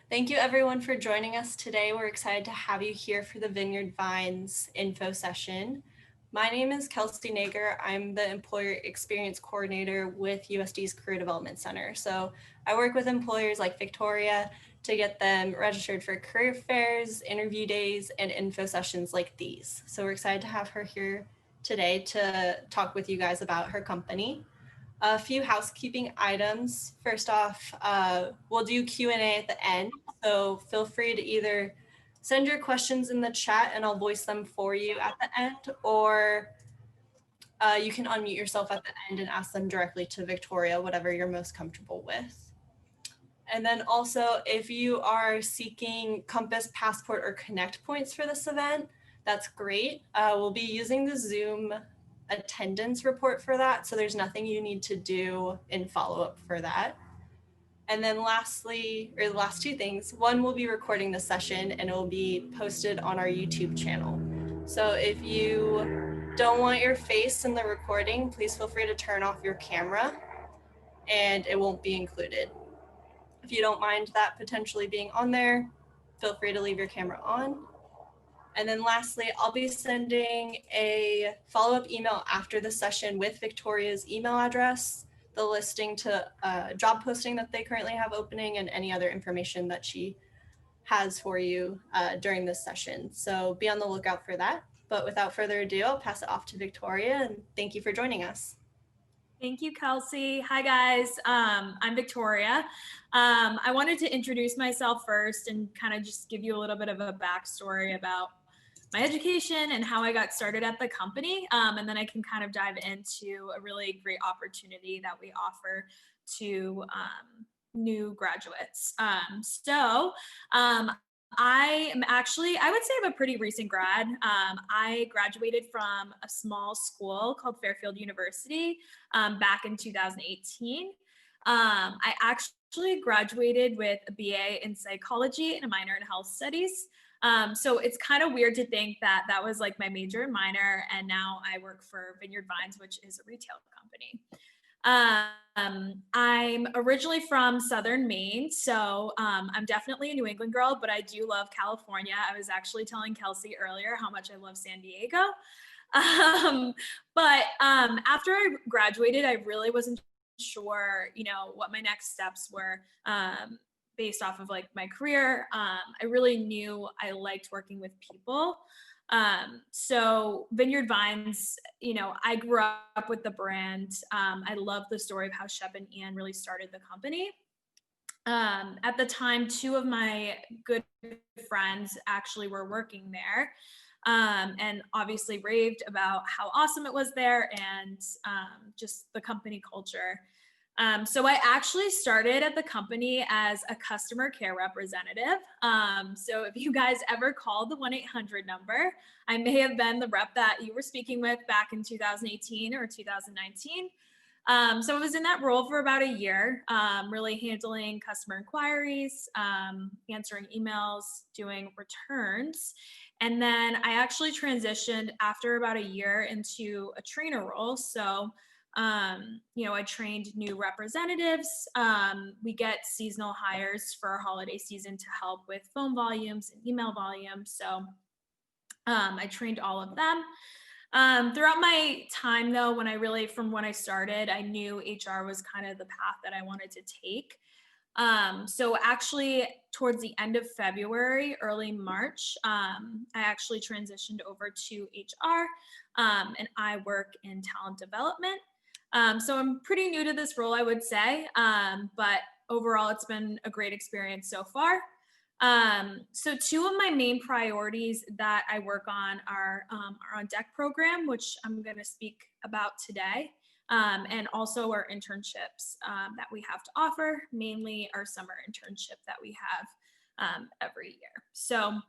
Thank you everyone for joining us today. We're excited to have you here for the Vineyard Vines info session. My name is Kelsey Nager. I'm the Employer Experience Coordinator with USD's Career Development Center. So I work with employers like Victoria to get them registered for career fairs, interview days, and info sessions like these. So we're excited to have her here today to talk with you guys about her company. A few housekeeping items. First off, we'll do Q&A at the end, so feel free to either send your questions in the chat and I'll voice them for you at the end, or you can unmute yourself at the end and ask them directly to Victoria, whatever you're most comfortable with. And then also, if you are seeking Compass, Passport, or Connect points for this event, that's great. We'll be using the Zoom attendance report for that, so there's nothing you need to do in follow-up for that. And then lastly, or the last two things, one, we'll be recording the session and it will be posted on our YouTube channel. So if you don't want your face in the recording, please feel free to turn off your camera and it won't be included. If you don't mind that potentially being on there, feel free to leave your camera on. And then lastly, I'll be sending a follow-up email after the session with Victoria's email address, the listing to job posting that they currently have opening, and any other information that she has for you during this session. So be on the lookout for that. But without further ado, I'll pass it off to Victoria, and thank you for joining us. Thank you, Kelsey. Hi, guys. I'm Victoria. I wanted to introduce myself first and kind of just give you a little bit of a backstory about my education and how I got started at the company. And then I can kind of dive into a really great opportunity that we offer to new graduates. I am actually, I would say I'm a pretty recent grad. I graduated from a small school called Fairfield University back in 2018. I actually graduated with a BA in psychology and a minor in health studies. So it's kind of weird to think that that was like my major and minor, and now I work for Vineyard Vines, which is a retail company. I'm originally from Southern Maine, so I'm definitely a New England girl, but I do love California. I was actually telling Kelsey earlier how much I love San Diego. But after I graduated, I really wasn't sure, what my next steps were based off of like my career. I really knew I liked working with people. So Vineyard Vines, I grew up with the brand. I love the story of how Shep and Ian really started the company. At the time, two of my good friends actually were working there, and obviously raved about how awesome it was there and just the company culture. So I actually started at the company as a customer care representative. So if you guys ever called the 1-800 number, I may have been the rep that you were speaking with back in 2018 or 2019. So I was in that role for about a year, really handling customer inquiries, answering emails, doing returns. And then I actually transitioned after about a year into a trainer role. So I trained new representatives. We get seasonal hires for our holiday season to help with phone volumes and email volumes. So I trained all of them. Throughout my time though, from when I started, I knew HR was kind of the path that I wanted to take. So actually towards the end of February, early March, I actually transitioned over to HR, and I work in talent development. So I'm pretty new to this role, I would say, but overall it's been a great experience so far. So two of my main priorities that I work on are our on deck program, which I'm going to speak about today, and also our internships that we have to offer, mainly our summer internship that we have every year. So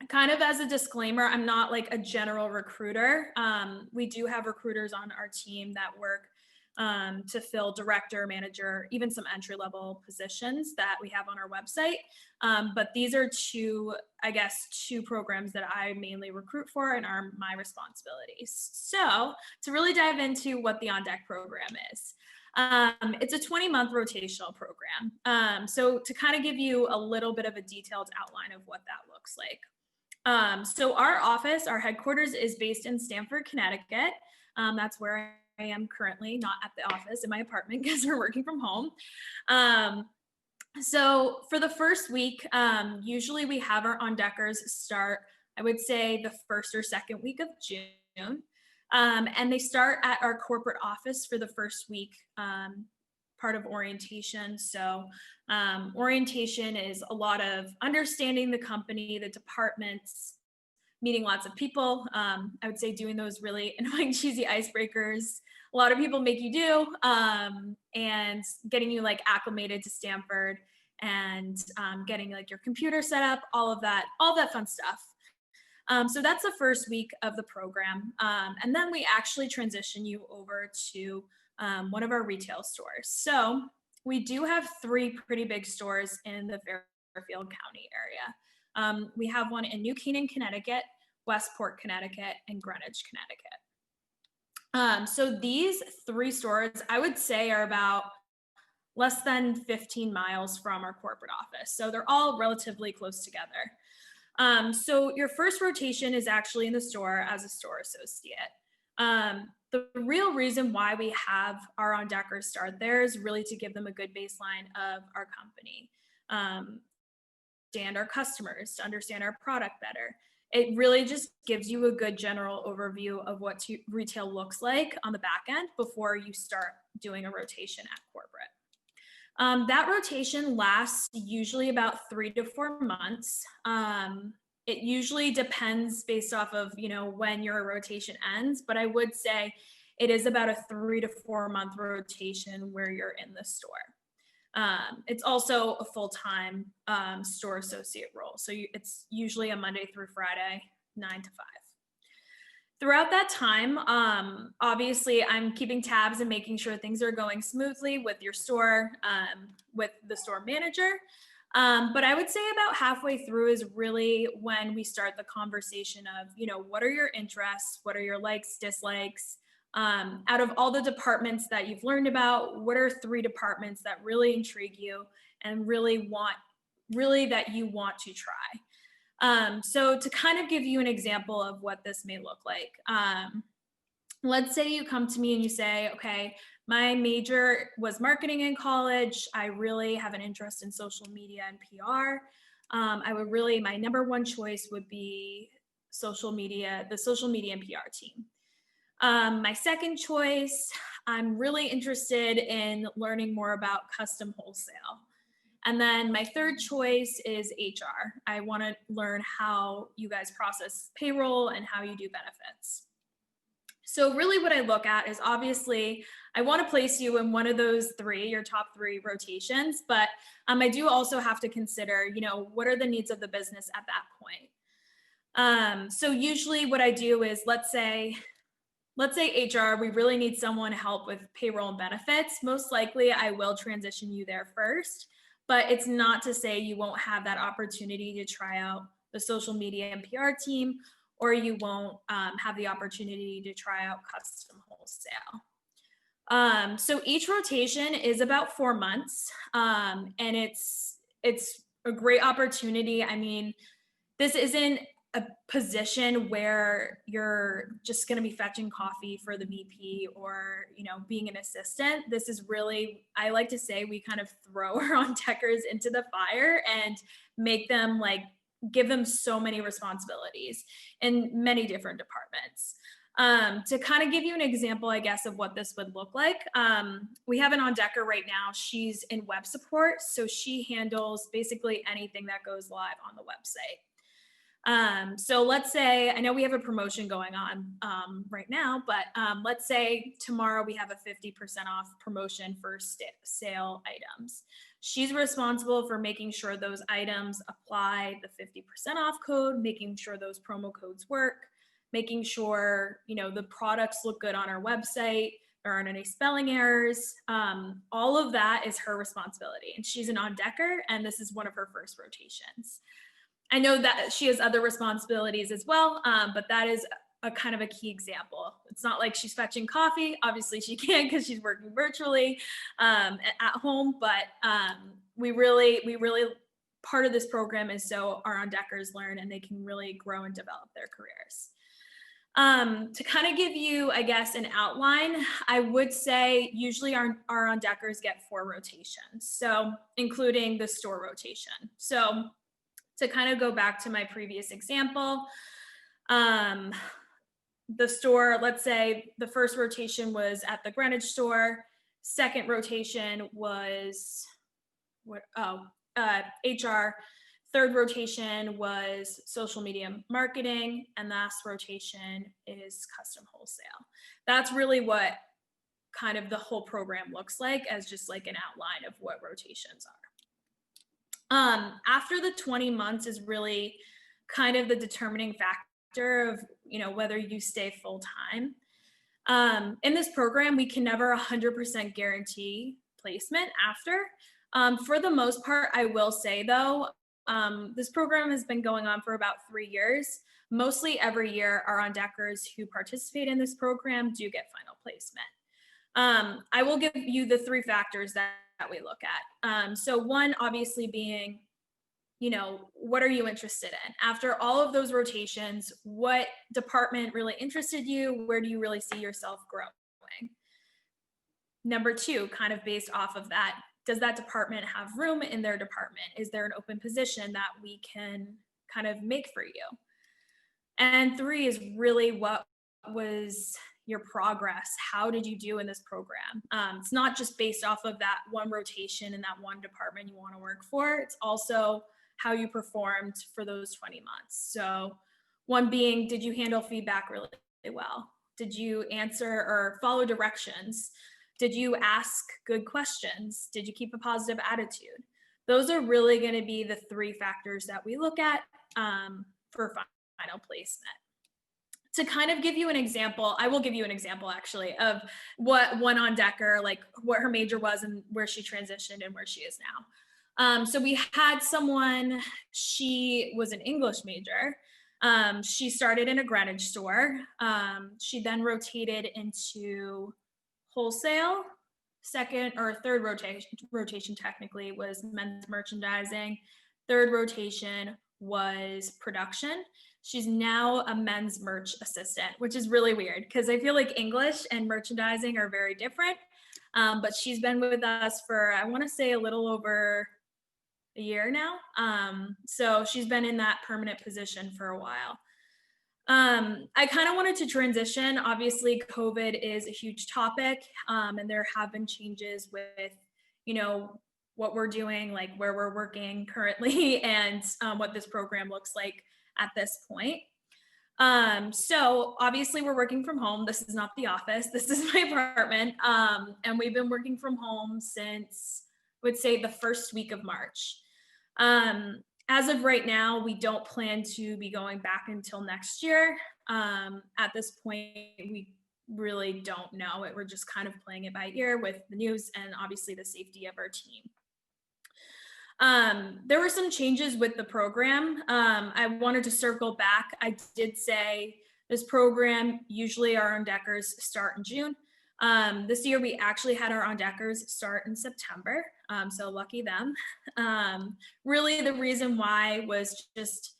kind of as a disclaimer, I'm not like a general recruiter. We do have recruiters on our team that work to fill director, manager, even some entry-level positions that we have on our website. But these are two programs that I mainly recruit for and are my responsibilities. So to really dive into what the On Deck program is. It's a 20-month rotational program. So to kind of give you a little bit of a detailed outline of what that looks like. So our headquarters is based in Stamford, Connecticut. That's where I am currently, not at the office, in my apartment because we're working from home. So for the first week, usually we have our on-deckers start, I would say the first or second week of June. And they start at our corporate office for the first week, part of orientation. So orientation is a lot of understanding the company, the departments, meeting lots of people. I would say doing those really annoying, cheesy icebreakers a lot of people make you do, and getting you like acclimated to Stanford and getting like your computer set up, all that fun stuff. So that's the first week of the program. And then we actually transition you over to one of our retail stores. So we do have 3 pretty big stores in the Fairfield County area. We have one in New Canaan, Connecticut, Westport, Connecticut, and Greenwich, Connecticut. So these 3 stores, I would say, are about less than 15 miles from our corporate office. So they're all relatively close together. So your first rotation is actually in the store as a store associate. The real reason why we have our on-deckers start there is really to give them a good baseline of our company, understand our customers, to understand our product better. It really just gives you a good general overview of what retail looks like on the back end before you start doing a rotation at corporate. That rotation lasts usually about 3 to 4 months. It usually depends based off of, when your rotation ends, but I would say it is about a 3 to 4 month rotation where you're in the store. It's also a full-time store associate role. So it's usually a Monday through Friday, 9 to 5. Throughout that time, obviously I'm keeping tabs and making sure things are going smoothly with your store, with the store manager. But I would say about halfway through is really when we start the conversation of, what are your interests? What are your likes, dislikes? Out of all the departments that you've learned about, what are 3 departments that really intrigue you and really that you want to try? So to kind of give you an example of what this may look like, let's say you come to me and you say, okay, my major was marketing in college. I really have an interest in social media and PR. My number one choice would be the social media and PR team. My second choice, I'm really interested in learning more about custom wholesale. And then my third choice is HR. I want to learn how you guys process payroll and how you do benefits. So really what I look at is, obviously I want to place you in one of those 3, your top 3 rotations, but I do also have to consider, what are the needs of the business at that point. So usually what I do is, let's say HR, we really need someone to help with payroll and benefits. Most likely I will transition you there first, but it's not to say you won't have that opportunity to try out the social media and PR team, or you won't have the opportunity to try out custom wholesale. So each rotation is about 4 months, and it's a great opportunity. I mean, this isn't a position where you're just going to be fetching coffee for the VP or, being an assistant. This is really, I like to say, we kind of throw our on-deckers into the fire and make them give them so many responsibilities in many different departments. To kind of give you an example, I guess, of what this would look like, we have an on-decker right now. She's in web support, so she handles basically anything that goes live on the website. So let's say, I know we have a promotion going on right now, but let's say tomorrow we have a 50% off promotion for sale items. She's responsible for making sure those items apply the 50% off code, making sure those promo codes work, making sure, the products look good on our website, there aren't any spelling errors. All of that is her responsibility. And she's an on-decker, and this is one of her first rotations. I know that she has other responsibilities as well, but that is a kind of a key example. It's not like she's fetching coffee. Obviously she can because she's working virtually at home, but we really, part of this program is so our on-deckers learn and they can really grow and develop their careers. To kind of give you, I guess, an outline, I would say usually our on-deckers get 4 rotations, so including the store rotation. So to kind of go back to my previous example, the store, let's say the first rotation was at the Greenwich store, second rotation was HR, third rotation was social media marketing, and last rotation is custom wholesale. That's really what kind of the whole program looks like, as just like an outline of what rotations are. After the 20 months is really kind of the determining factor of, whether you stay full time. In this program, we can never 100% guarantee placement after. For the most part, I will say though, this program has been going on for about 3 years. Mostly every year, our on-deckers who participate in this program do get final placement. I will give you the 3 factors that we look at. So one, obviously being, what are you interested in? After all of those rotations, what department really interested you? Where do you really see yourself growing? Number 2, kind of based off of that, does that department have room in their department? Is there an open position that we can kind of make for you? And 3 is really, what was your progress? How did you do in this program? It's not just based off of that one rotation in that one department you want to work for. It's also how you performed for those 20 months. So one being, did you handle feedback really well? Did you answer or follow directions? Did you ask good questions? Did you keep a positive attitude? Those are really going to be the 3 factors that we look at for final placement. To kind of give you an example, I will give you an example actually of what one on-decker, like what her major was and where she transitioned and where she is now. So we had someone, she was an English major. She started in a Greenwich store. She then rotated into wholesale. Second or third rotation technically was men's merchandising. Third rotation was production. She's now a men's merch assistant, which is really weird because I feel like English and merchandising are very different. But she's been with us for, I want to say, a little over a year now. So she's been in that permanent position for a while. I kind of wanted to transition. Obviously, COVID is a huge topic, and there have been changes with, what we're doing, like where we're working currently, and what this program looks like at this point. So obviously we're working from home. This is not the office. This is my apartment. And we've been working from home since, I would say, the first week of March. As of right now, we don't plan to be going back until next year. At this point, we really don't know it. We're just kind of playing it by ear with the news and obviously the safety of our team. There were some changes with the program. I wanted to circle back. I did say this program, usually our on-deckers start in June. This year we actually had our on-deckers start in September. So lucky them. Really the reason why was just,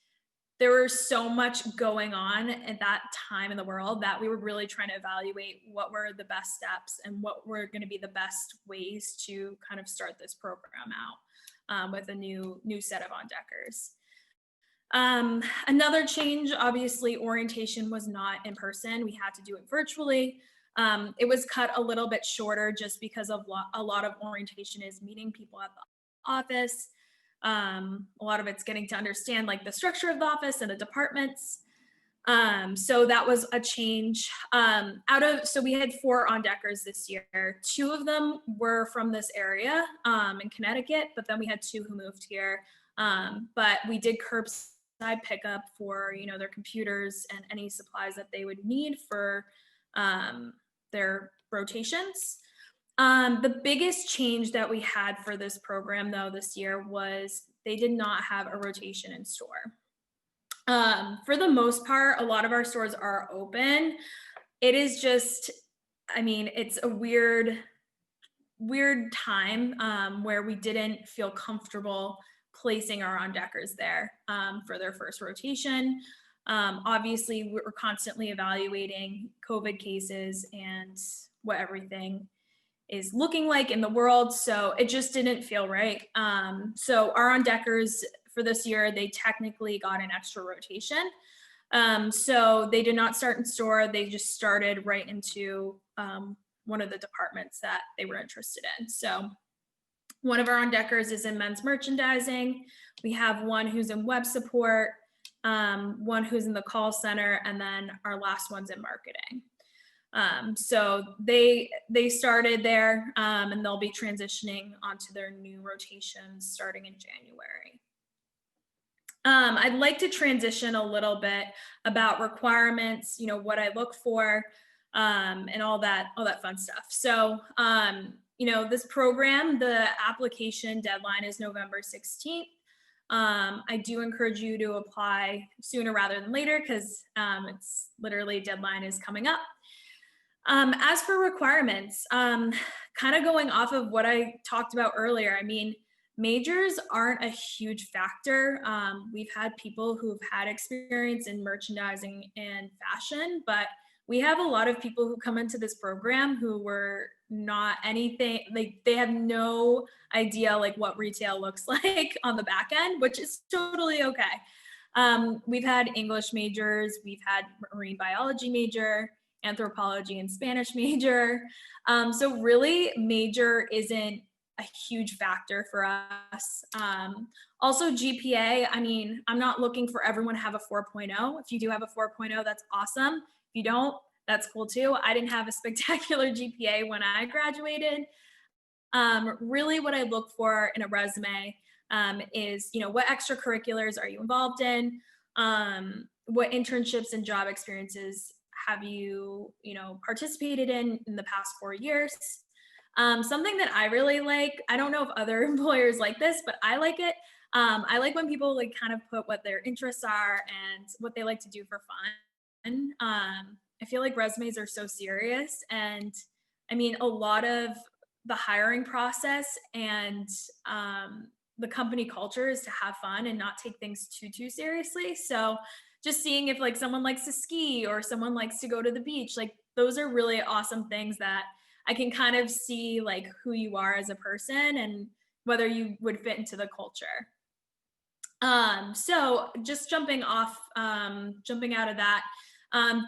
there was so much going on at that time in the world that we were really trying to evaluate what were the best steps and what were going to be the best ways to kind of start this program out. With a new set of on-deckers. Another change, obviously, orientation was not in person. We had to do it virtually. It was cut a little bit shorter just because of a lot of orientation is meeting people at the office. A lot of it's getting to understand like the structure of the office and the departments. So that was a change. So we had 4 on-deckers this year. 2 of them were from this area in Connecticut, but then we had 2 who moved here. But we did curbside pickup for, their computers and any supplies that they would need for their rotations. The biggest change that we had for this program though this year was they did not have a rotation in store. For the most part, a lot of our stores are open. It is just, I mean, it's a weird time where we didn't feel comfortable placing our on-deckers there for their first rotation. Obviously, we're constantly evaluating COVID cases and what everything is looking like in the world. So it just didn't feel right. So our on-deckers for this year, they technically got an extra rotation. So they did not start in store. They just started right into one of the departments that they were interested in. So one of our on-deckers is in men's merchandising. We have one who's in web support, one who's in the call center, and then our last one's in marketing. So they started there and they'll be transitioning onto their new rotations starting in January. I'd like to transition a little bit about requirements, you know, what I look for, and all that fun stuff. So, you know, this program, the application deadline is November 16th. I do encourage you to apply sooner rather than later because it's literally deadline is coming up. As for requirements, kind of going off of what I talked about earlier, I mean, majors aren't a huge factor. We've had people who've had experience in merchandising and fashion, but we have a lot of people who come into this program who were not anything, like they have no idea like what retail looks like on the back end, which is totally okay. We've had English majors, we've had marine biology major, anthropology and Spanish major. So really major isn't a huge factor for us. Also GPA, I mean, I'm not looking for everyone to have a 4.0. If you do have a 4.0, that's awesome. If you don't, that's cool too. I didn't have a spectacular GPA when I graduated. Really what I look for in a resume is, you know, what extracurriculars are you involved in? What internships and job experiences have you, you know, participated in the past 4 years? Something that I really like, I don't know if other employers like this, but I like it. I like when people like kind of put what their interests are and what they like to do for fun. I feel like resumes are so serious, and I mean, a lot of the hiring process and the company culture is to have fun and not take things too seriously. So just seeing if like someone likes to ski or someone likes to go to the beach, like those are really awesome things that I can kind of see like who you are as a person and whether you would fit into the culture. So just jumping out of that,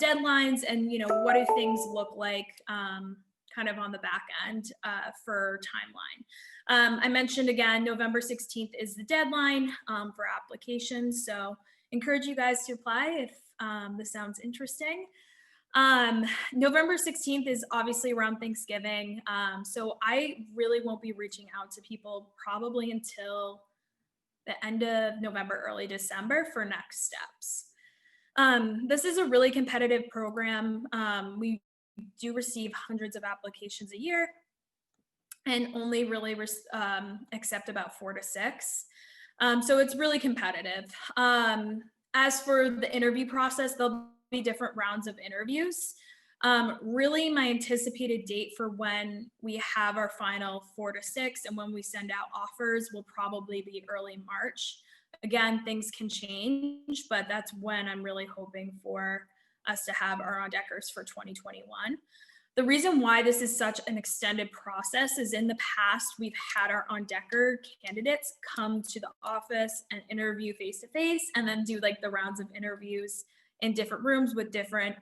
deadlines and, you know, what do things look like kind of on the back end for timeline. I mentioned again, November 16th is the deadline for applications. So encourage you guys to apply if this sounds interesting. November 16th is obviously around Thanksgiving. So I really won't be reaching out to people probably until the end of November, early December for next steps. This is a really competitive program. We do receive hundreds of applications a year and only really accept about 4 to 6. So it's really competitive. As for the interview process, there'll be different rounds of interviews. Really my anticipated date for when we have our final 4 to 6 and when we send out offers will probably be early March. Again, things can change, but that's when I'm really hoping for us to have our on-deckers for 2021. The reason why this is such an extended process is in the past, we've had our on-decker candidates come to the office and interview face-to-face and then do like the rounds of interviews in different rooms with different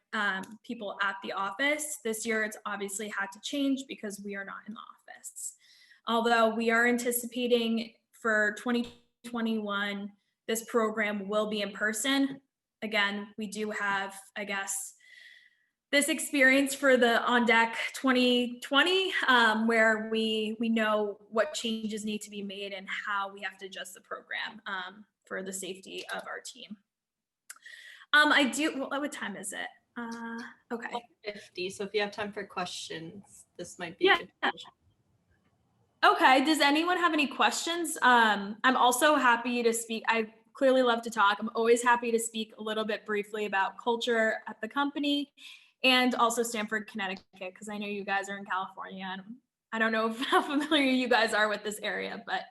people at the office. This year, it's obviously had to change because we are not in the office. Although we are anticipating for 2021, this program will be in person. Again, we do have, I guess, this experience for the On Deck 2020, where we know what changes need to be made and how we have to adjust the program for the safety of our team. What time is it? Okay. 50. So if you have time for questions, this might be good. Okay. Does anyone have any questions? I'm also happy to speak. I clearly love to talk. I'm always happy to speak a little bit briefly about culture at the company and also Stamford, Connecticut, because I know you guys are in California. And I don't know how familiar you guys are with this area, but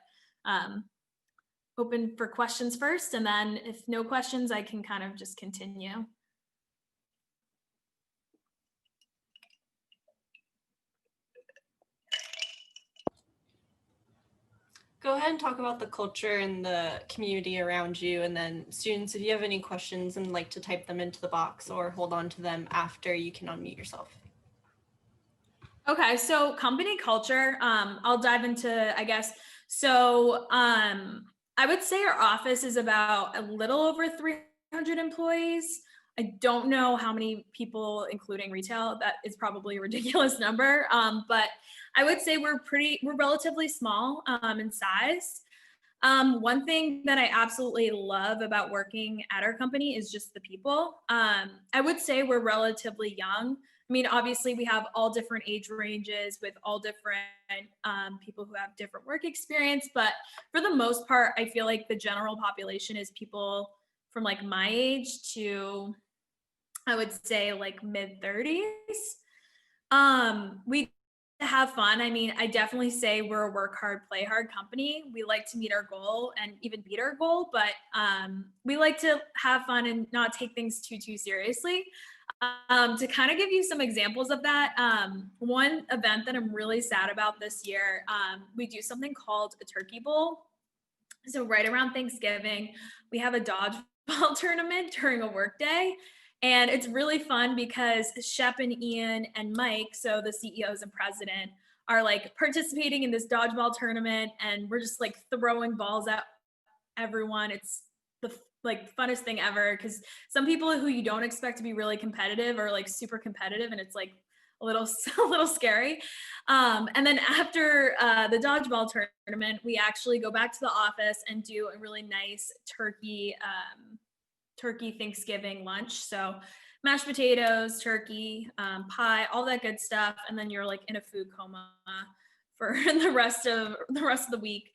open for questions first. And then if no questions, I can kind of just continue. Go ahead and talk about the culture and the community around you. And then students, if you have any questions and like to type them into the box or hold on to them after, you can unmute yourself. Okay, so company culture, I'll dive into, I guess. So I would say our office is about a little over 300 employees. I don't know how many people, including retail. That is probably a ridiculous number, but I would say we're relatively small in size. One thing that I absolutely love about working at our company is just the people. I would say we're relatively young. I mean, obviously, we have all different age ranges with all different people who have different work experience. But for the most part, I feel like the general population is people from like my age to, I would say, like mid 30s. We have fun. I mean, I definitely say we're a work hard, play hard company. We like to meet our goal and even beat our goal, but we like to have fun and not take things too seriously. To kind of give you some examples of that, one event that I'm really sad about this year, we do something called a turkey bowl. So right around Thanksgiving, we have a dodgeball tournament during a work day. And it's really fun because Shep and Ian and Mike, so the CEOs and president, are like participating in this dodgeball tournament, and we're just like throwing balls at everyone. It's the like funnest thing ever, because some people who you don't expect to be really competitive are like super competitive, and it's like a little scary. And then after the dodgeball tournament, we actually go back to the office and do a really nice turkey Thanksgiving lunch. So mashed potatoes, turkey, pie, all that good stuff. And then you're like in a food coma for the rest of the week.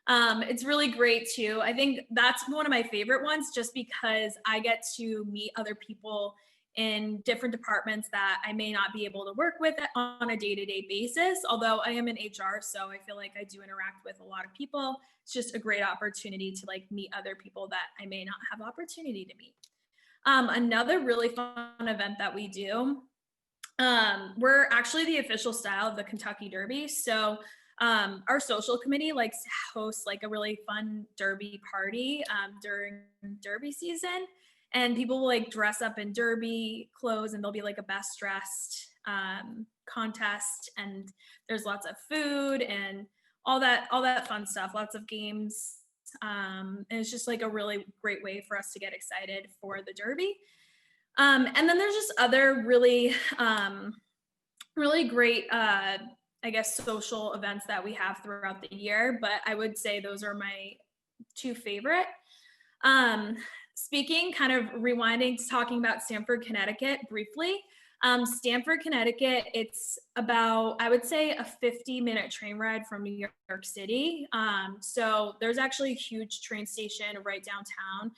It's really great too. I think that's one of my favorite ones, just because I get to meet other people in different departments that I may not be able to work with on a day-to-day basis. Although I am in HR, so I feel like I do interact with a lot of people. It's just a great opportunity to like meet other people that I may not have opportunity to meet. Another really fun event that we do, we're actually the official style of the Kentucky Derby. So our social committee likes to host like a really fun Derby party during Derby season. And people will like dress up in Derby clothes, and there'll be like a best dressed contest. And there's lots of food and all that fun stuff, lots of games. And it's just like a really great way for us to get excited for the Derby. And then there's just other really, really great, I guess, social events that we have throughout the year. But I would say those are my two favorite. Speaking, kind of rewinding to talking about Stamford, Connecticut briefly. Stamford, Connecticut, it's about, I would say, a 50-minute train ride from New York City. So there's actually a huge train station right downtown.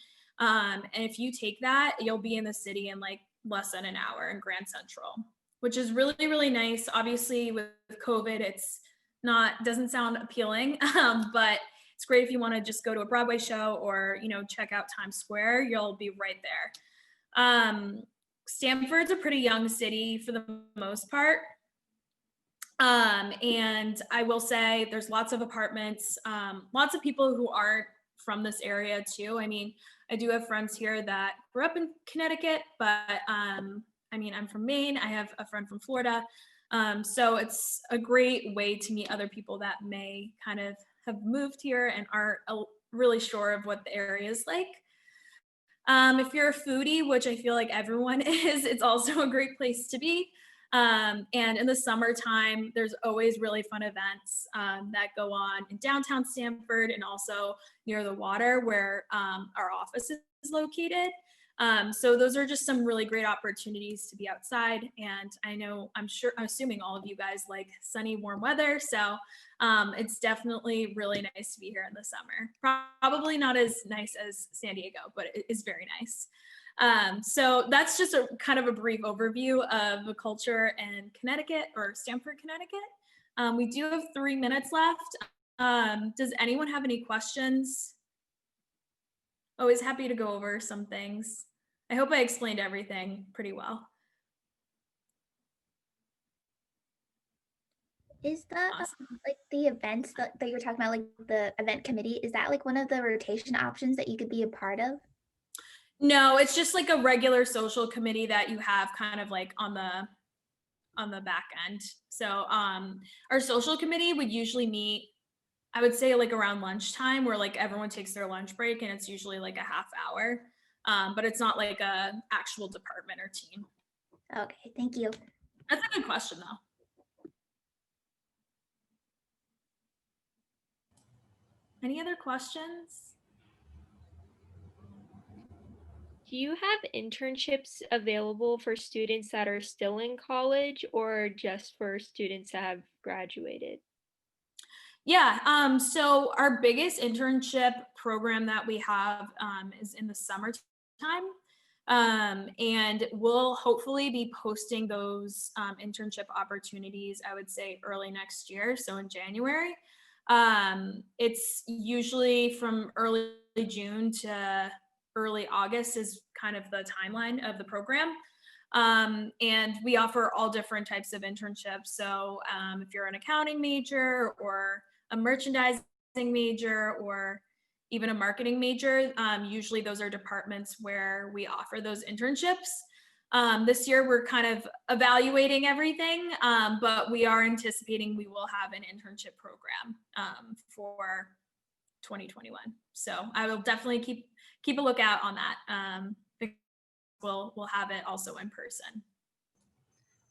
And if you take that, you'll be in the city in like less than an hour in Grand Central, which is really, really nice. Obviously, with COVID, doesn't sound appealing, but it's great if you want to just go to a Broadway show or, check out Times Square. You'll be right there. Stamford's a pretty young city for the most part. And I will say there's lots of apartments, lots of people who aren't from this area too. I mean, I do have friends here that grew up in Connecticut, but I'm from Maine. I have a friend from Florida. So it's a great way to meet other people that may kind of have moved here and aren't really sure of what the area is like. If you're a foodie, which I feel like everyone is, it's also a great place to be. And in the summertime, there's always really fun events that go on in downtown Stamford and also near the water where our office is located. So those are just some really great opportunities to be outside. And I'm assuming all of you guys like sunny, warm weather. So it's definitely really nice to be here in the summer. Probably not as nice as San Diego, but it is very nice. So that's just a kind of a brief overview of the culture in Connecticut, or Stamford, Connecticut. We do have 3 minutes left. Does anyone have any questions? Always happy to go over some things. I hope I explained everything pretty well. Is the Awesome. like the events that you were talking about, like the event committee, is that like one of the rotation options that you could be a part of? No, it's just like a regular social committee that you have kind of like on the back end. So our social committee would usually meet, I would say, like around lunchtime, where like everyone takes their lunch break, and it's usually like a half hour. But it's not like a actual department or team. Okay, thank you. That's a good question though. Any other questions? Do you have internships available for students that are still in college, or just for students that have graduated? Yeah, so our biggest internship program that we have is in the summertime. And we'll hopefully be posting those internship opportunities, I would say, early next year, so in January. It's usually from early June to early August is kind of the timeline of the program. And we offer all different types of internships. So if you're an accounting major or a merchandising major or even a marketing major, usually those are departments where we offer those internships. This year we're kind of evaluating everything, but we are anticipating we will have an internship program for 2021. So I will definitely keep a lookout on that. We'll have it also in person.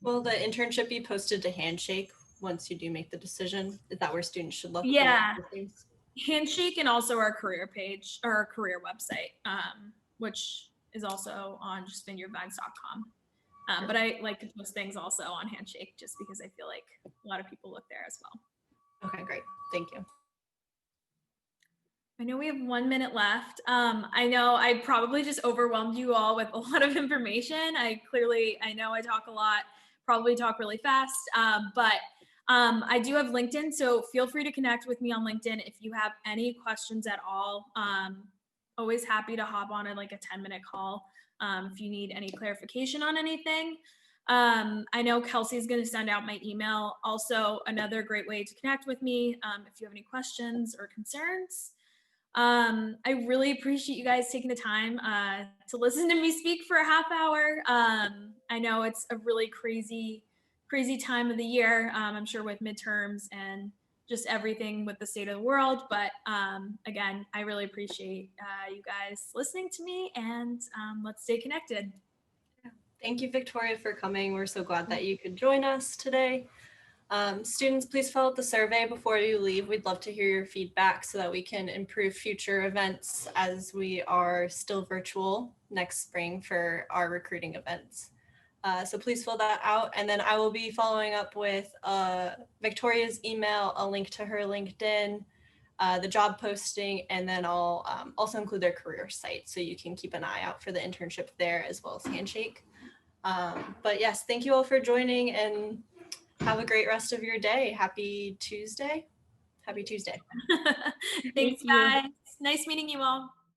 Will the internship be posted to Handshake once you do make the decision? Is that where students should look? Yeah. For things? Handshake, and also our career page, or our career website, which is also on just vineyardvines.com. But I like to post things also on Handshake just because I feel like a lot of people look there as well. Okay, great. Thank you. I know we have 1 minute left. I know I probably just overwhelmed you all with a lot of information. I know I talk a lot, probably talk really fast, but I do have LinkedIn, so feel free to connect with me on LinkedIn if you have any questions at all. Always happy to hop on like a 10-minute call if you need any clarification on anything. I know Kelsey's going to send out my email. Also, another great way to connect with me if you have any questions or concerns. I really appreciate you guys taking the time to listen to me speak for a half hour. I know it's a really crazy time of the year. I'm sure with midterms and just everything with the state of the world. But again, I really appreciate you guys listening to me, and let's stay connected. Thank you, Victoria, for coming. We're so glad that you could join us today. Students, please fill out the survey before you leave. We'd love to hear your feedback so that we can improve future events as we are still virtual next spring for our recruiting events. So please fill that out, and then I will be following up with Victoria's email, a link to her LinkedIn, the job posting, and then I'll also include their career site so you can keep an eye out for the internship there as well as Handshake. But yes, thank you all for joining, and have a great rest of your day. Happy Tuesday. Happy Tuesday. Thanks, guys. Nice meeting you all.